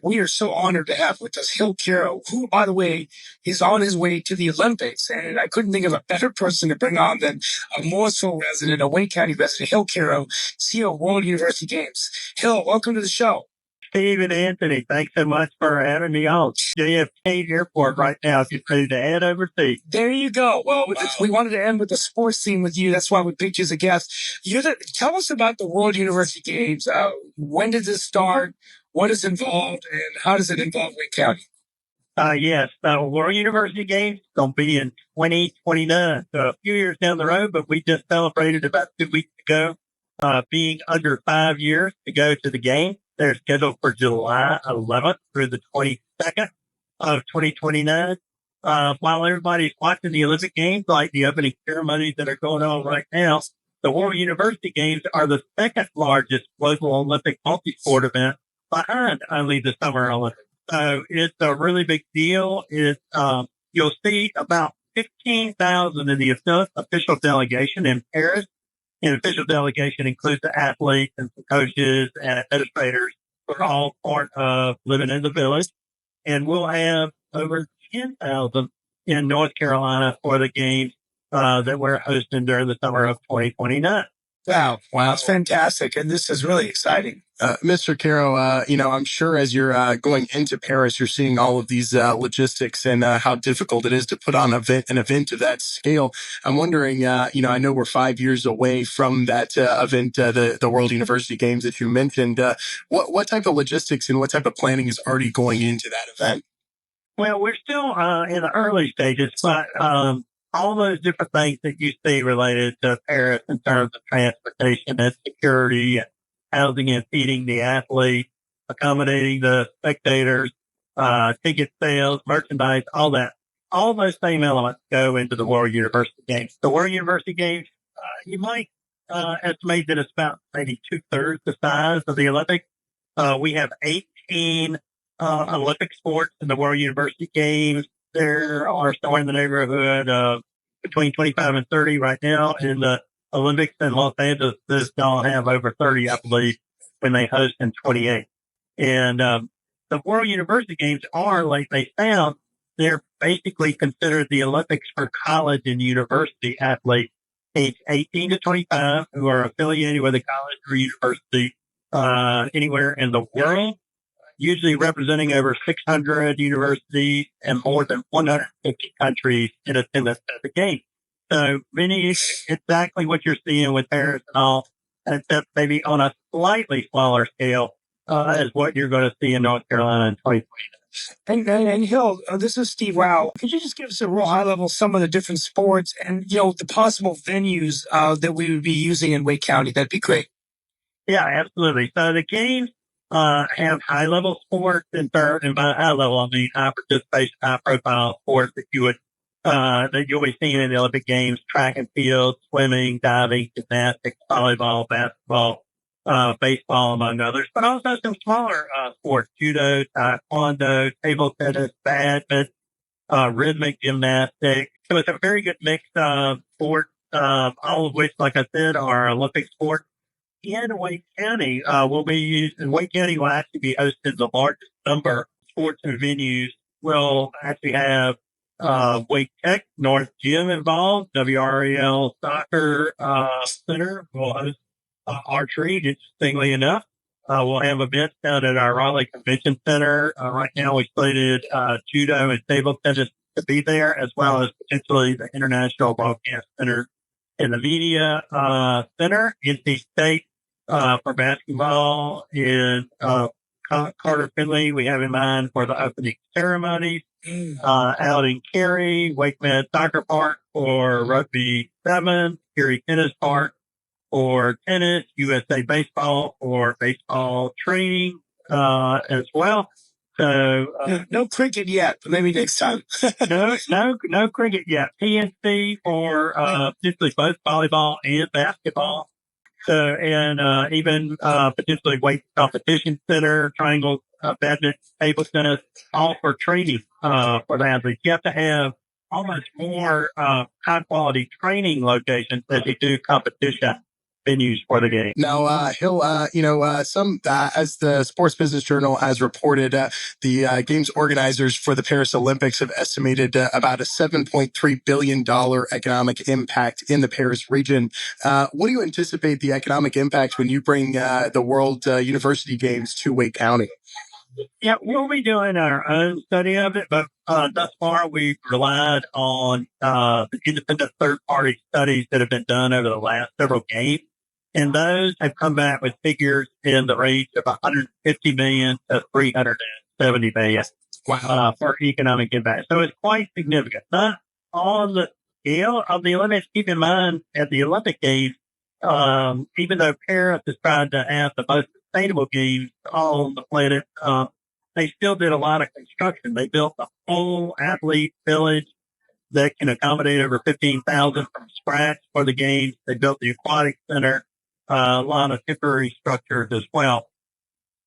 we are so honored to have with us Hill Carrow, who, by the way, is on his way to the Olympics. And I couldn't think of a better person to bring on than a Morrisville resident, a Wayne County resident, Hill Carrow, CEO of World University Games. Hill, welcome to the show. Steve and Anthony, thanks so much for having me on. JFK Airport right now. Just ready to head overseas. There you go. Well, we wanted to end with the sports scene with you. That's why we picked you as a guest. Tell us about the World University Games. When did this start? What is involved? And how does it involve Wayne County? Yes, World University Games going to be in 2029, so a few years down the road, but we just celebrated about 2 weeks ago, being under 5 years to go to the game. They're scheduled for July 11th through the 22nd of 2029. While everybody's watching the Olympic Games, like the opening ceremonies that are going on right now, the World University Games are the second largest global Olympic multi-sport event behind only the Summer Olympics. So it's a really big deal. You'll see about 15,000 in the official delegation in Paris. And official delegation includes the athletes and the coaches and administrators who are all part of living in the village. And we'll have over 10,000 in North Carolina for the games that we're hosting during the summer of 2029. Wow, it's fantastic. And this is really exciting. Mr. Carrow, I'm sure as you're going into Paris, you're seeing all of these logistics and how difficult it is to put on an event of that scale. I'm wondering, I know we're 5 years away from that event, the World University Games that you mentioned. What type of logistics and what type of planning is already going into that event? Well, we're still in the early stages, but all those different things that you see related to Paris in terms of transportation and security and housing and feeding the athletes, accommodating the spectators, ticket sales, merchandise, all that. All those same elements go into the World University Games. The World University Games, you might estimate that it's about maybe 2/3 the size of the Olympics. We have 18 Olympic sports in the World University Games. There are somewhere in the neighborhood of between 25 and 30 right now in the Olympics in Los Angeles. This going to have over 30, I believe, when they host in 28. And the World University Games are, like they sound, they're basically considered the Olympics for college and university athletes age 18 to 25 who are affiliated with a college or university anywhere in the world, usually representing over 600 universities and more than 150 countries in attendance at the game. So exactly what you're seeing with Paris and all, except maybe on a slightly smaller scale, is what you're going to see in North Carolina in 2020. And Hill, this is Steve Wow. Could you just give us a real high level, some of the different sports and, the possible venues that we would be using in Wayne County? That'd be great. Yeah, absolutely. So the games have high level sports and by high level, I mean high participation, high profile sports that you'll be seeing in the Olympic Games: track and field, swimming, diving, gymnastics, volleyball, basketball, baseball, among others, but also some smaller sports: judo, taekwondo, table tennis, badminton, rhythmic gymnastics. So it's a very good mix of sports, all of which, like I said, are Olympic sports. In Wayne County, Wayne County will actually be hosting the largest number of sports and venues. We'll actually have Wake Tech North Gym involved, WRAL Soccer Center will host archery, interestingly enough. We'll have events down at our Raleigh Convention Center. Right now we slated judo and table tennis to be there, as well as potentially the International Broadcast Center and the Media Center. NC State for basketball in Carter Finley we have in mind for the opening ceremonies. Out in Cary, Wake Med Soccer Park for Rugby 7, Cary Tennis Park for tennis, USA Baseball for baseball training as well. So no cricket yet, but maybe next time. no cricket yet. PNC for potentially both volleyball and basketball. So and even potentially weight competition center, triangle, badminton, table tennis, all for training for the athletes. You have to have almost more high quality training locations as you do competition venues for the game. Now, Hill, as the Sports Business Journal has reported, the games organizers for the Paris Olympics have estimated about a $7.3 billion economic impact in the Paris region. What do you anticipate the economic impact when you bring the World University Games to Wake County? Yeah, we'll be doing our own study of it, but thus far we've relied on the independent third-party studies that have been done over the last several games, and those have come back with figures in the range of 150 million to 370 million for economic impact. So it's quite significant. Not on the scale of the Olympics. Keep in mind, at the Olympic Games, even though Paris is trying to have the most sustainable games on the planet, they still did a lot of construction. They built a whole athlete village that can accommodate over 15,000 from scratch for the games. They built the aquatic center, a lot of temporary structures as well.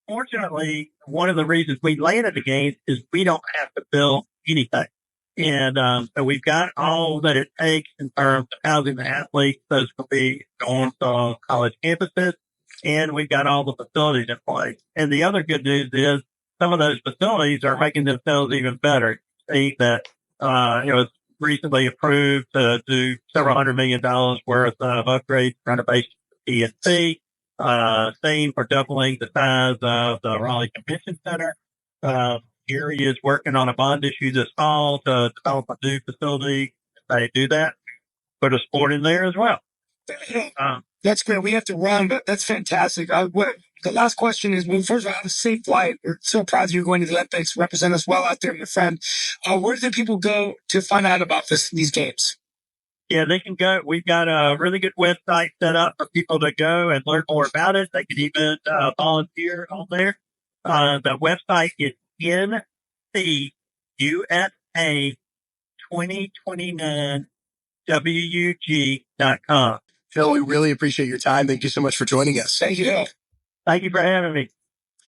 Fortunately, one of the reasons we landed the games is we don't have to build anything. And so we've got all that it takes in terms of housing the athletes. Those will be going to college campuses. And we've got all the facilities in place. And the other good news is some of those facilities are making themselves even better. See that it was recently approved to do several $100 million worth of upgrades, renovations to PNC. Same for doubling the size of the Raleigh Convention Center. Gary is working on a bond issue this fall to develop a new facility. They do that, put a sport in there as well. That's great. We have to run, but that's fantastic. The last question is, well, first of all, have a safe flight. We're so proud you're going to the Olympics. Represent us well out there, my friend. Where do people go to find out about these games? Yeah, they can go. We've got a really good website set up for people to go and learn more about it. They can even volunteer on there. The website is NCUSA2029WUG.com. Phil, we really appreciate your time. Thank you so much for joining us. Thank you. Thank you for having me.